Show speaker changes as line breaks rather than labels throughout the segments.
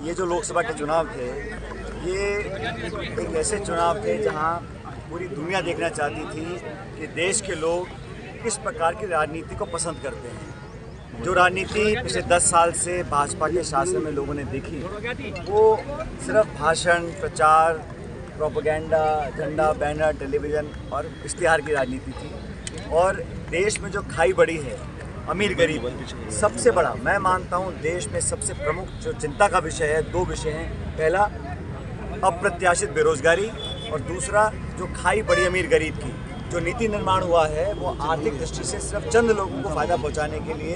ये जो लोकसभा के चुनाव थे, ये एक ऐसे चुनाव थे जहां पूरी दुनिया देखना चाहती थी कि देश के लोग किस प्रकार की राजनीति को पसंद करते हैं। जो राजनीति पिछले 10 साल से भाजपा के शासन में लोगों ने देखी, वो सिर्फ भाषण, प्रचार, प्रोपेगेंडा, झंडा, बैनर, टेलीविज़न और इश्तिहार की राजनीति थी। और देश में जो खाई बढ़ी है, अमीर गरीब, सबसे बड़ा मैं मानता हूँ देश में सबसे प्रमुख जो चिंता का विषय है, 2 विषय हैं। पहला अप्रत्याशित बेरोजगारी और दूसरा जो खाई बढ़ी अमीर गरीब की। जो नीति निर्माण हुआ है वो आर्थिक दृष्टि से सिर्फ चंद लोगों को फ़ायदा पहुँचाने के लिए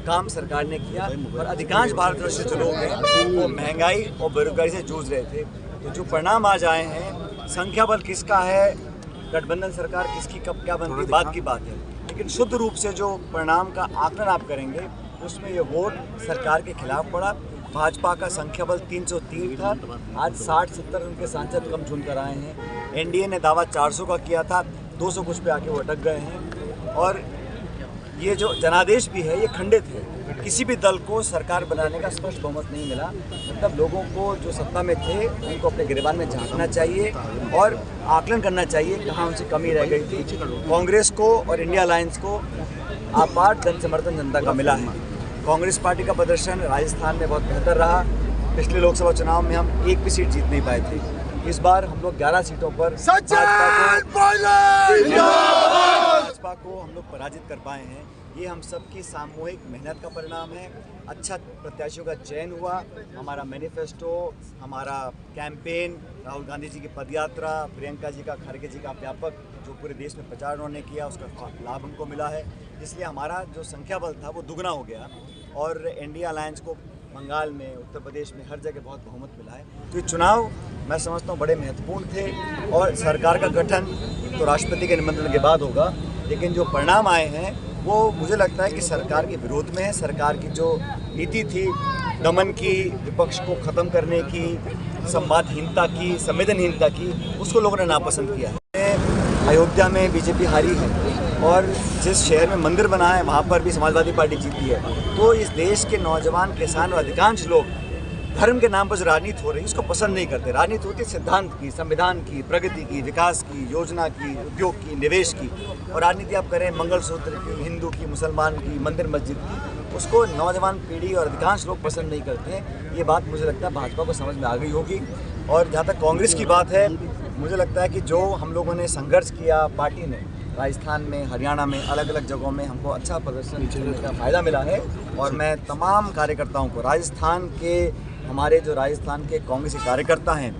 काम सरकार ने किया, और अधिकांश भारतवर्षीय जो लोग हैं वो महंगाई और बेरोजगारी से जूझ रहे थे। तो जो परिणाम आज आए हैं, संख्या बल किसका है, गठबंधन सरकार किसकी कब क्या बनती, बात की बात है, लेकिन शुद्ध रूप से जो परिणाम का आकलन आप करेंगे उसमें ये वोट सरकार के खिलाफ पड़ा। भाजपा का संख्या बल 303 था, आज 60-70 उनके सांसद कम चुन कर आए हैं। एनडीए ने दावा 400 का किया था, 200 कुछ पे आके वो अटक गए हैं। और ये जो जनादेश भी है ये खंडित है, किसी भी दल को सरकार बनाने का स्पष्ट बहुमत नहीं मिला। मतलब लोगों को जो सत्ता में थे उनको अपने गिरबान में झांकना चाहिए और आकलन करना चाहिए कहाँ उनसे कमी रह गई थी। कांग्रेस को और इंडिया अलायंस को अपार जन समर्थन जनता का मिला है। कांग्रेस पार्टी का प्रदर्शन राजस्थान में बहुत बेहतर रहा। पिछले लोकसभा चुनाव में हम एक भी सीट जीत नहीं पाए थे। इस बार हम लोग 11 सीटों पर भाजपा को हम लोग पराजित कर पाए हैं। ये हम सबकी सामूहिक मेहनत का परिणाम है। अच्छा प्रत्याशियों का चयन हुआ, हमारा मैनिफेस्टो, हमारा कैंपेन, राहुल गांधी जी की पदयात्रा, प्रियंका जी का, खड़गे जी का व्यापक जो पूरे देश में प्रचार उन्होंने किया, उसका लाभ हमको मिला है। इसलिए हमारा जो संख्या बल था वो दुगना हो गया और इंडिया अलायंस को बंगाल में, उत्तर प्रदेश में हर जगह बहुत बहुमत मिला है। तो ये चुनाव मैं समझता हूँ बड़े महत्वपूर्ण थे और सरकार का गठन तो राष्ट्रपति के निमंत्रण के बाद होगा, लेकिन जो परिणाम आए हैं वो मुझे लगता है कि सरकार के विरोध में है। सरकार की जो नीति थी दमन की, विपक्ष को ख़त्म करने की, संवादहीनता की, संवेदनहीनता की, उसको लोगों ने नापसंद किया है। अयोध्या में बीजेपी हारी है और जिस शहर में मंदिर बना है वहाँ पर भी समाजवादी पार्टी जीती है। तो इस देश के नौजवान, किसान और अधिकांश लोग धर्म के नाम पर जो राजनीति हो रही है उसको पसंद नहीं करते। राजनीति होती है सिद्धांत की, संविधान की, प्रगति की, विकास की, योजना की, उद्योग की, निवेश की। और राजनीति आप करें मंगलसूत्र की, हिंदू की, मुसलमान की, मंदिर मस्जिद की, उसको नौजवान पीढ़ी और अधिकांश लोग पसंद नहीं करते हैं। ये बात मुझे लगता है भाजपा को समझ में आ गई होगी। और जहाँ तक कांग्रेस की बात है, मुझे लगता है कि जो हम लोगों ने संघर्ष किया, पार्टी ने राजस्थान में, हरियाणा में, अलग अलग जगहों में हमको अच्छा प्रदर्शन करने का फ़ायदा मिला है। और मैं तमाम कार्यकर्ताओं को, राजस्थान के हमारे जो राजस्थान के कांग्रेस के कार्यकर्ता हैं,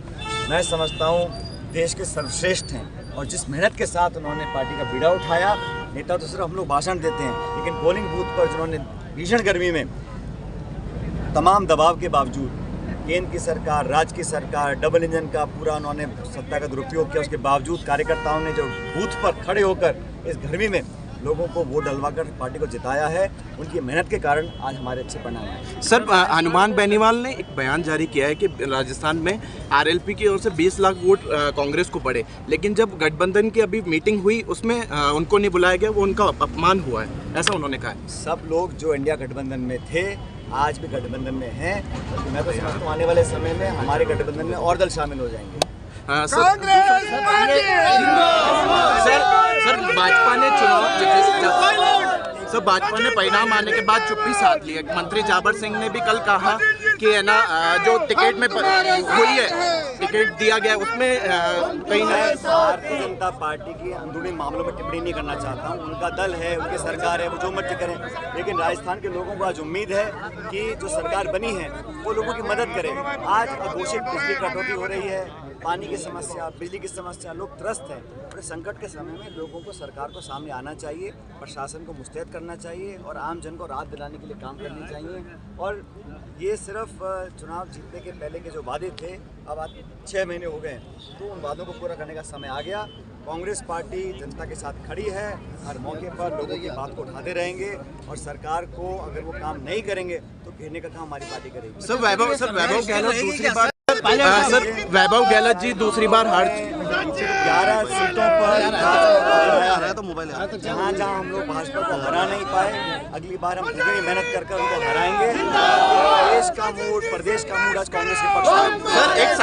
मैं समझता हूँ देश के सर्वश्रेष्ठ हैं और जिस मेहनत के साथ उन्होंने पार्टी का बीड़ा उठाया। नेता तो सिर्फ हम लोग भाषण देते हैं, लेकिन पोलिंग बूथ पर जिन्होंने भीषण गर्मी में तमाम दबाव के बावजूद केंद्र की सरकार, राज्य की सरकार, डबल इंजन का पूरा उन्होंने सत्ता का दुरुपयोग किया, उसके बावजूद कार्यकर्ताओं ने जो बूथ पर खड़े होकर इस गर्मी में लोगों को वोट डलवाकर पार्टी को जिताया है, उनकी मेहनत के कारण आज हमारे अच्छे परिणाम हैं।
सर, हनुमान बेनीवाल ने एक बयान जारी किया है कि राजस्थान में आरएलपी की ओर से 20 लाख वोट कांग्रेस को पड़े, लेकिन जब गठबंधन की अभी मीटिंग हुई उसमें उनको नहीं बुलाया गया, वो उनका अपमान हुआ है, ऐसा उन्होंने कहा है।
सब लोग जो इंडिया गठबंधन में थे आज भी गठबंधन में हैं, तो मैं तो समझता हूँ आने वाले समय में हमारे गठबंधन में और दल शामिल हो जाएंगे।
सर भाजपा ने परिणाम आने के बाद चुप्पी साध ली है। मंत्री जाबर सिंह ने भी कल कहा कि है ना, जो टिकट में हुई है, टिकट दिया गया उसमें कहीं ना।
भारतीय जनता पार्टी की अंदरूनी मामलों में टिप्पणी नहीं करना चाहता हूँ। उनका दल है, उनकी सरकार है, वो जो मर्जी करें, लेकिन राजस्थान के लोगों को आज उम्मीद है कि जो सरकार बनी है वो लोगों की मदद करे। आज अघोषित बिजली कटौती हो रही है, पानी की समस्या, बिजली की समस्या, लोग त्रस्त हैं। बड़े संकट के समय में लोगों को सरकार को सामने आना चाहिए, प्रशासन को मुस्तैद करना चाहिए और आम जन को राहत दिलाने के लिए काम करनी चाहिए। और ये सिर्फ चुनाव जीतने के पहले के जो वादे थे, अब आज 6 महीने हो गए, तो उन वादों को पूरा करने का समय आ गया। कांग्रेस पार्टी जनता के साथ खड़ी है, हर मौके पर लोगों की बात को उठाते रहेंगे और सरकार को अगर वो काम नहीं करेंगे तो घेरने का काम हमारी पार्टी करेगी।
सर वैभव गहलोत दूसरी बार सर वैभव गहलोत जी दूसरी बार हार
11 सीटों पर तो जहाँ हम लोग भाजपा को हरा नहीं पाए, अगली बार हम दुगनी मेहनत कर उनको हराएंगे। देश का का मूड, प्रदेश का मूड आज कांग्रेस के पक्ष में है।
सर एक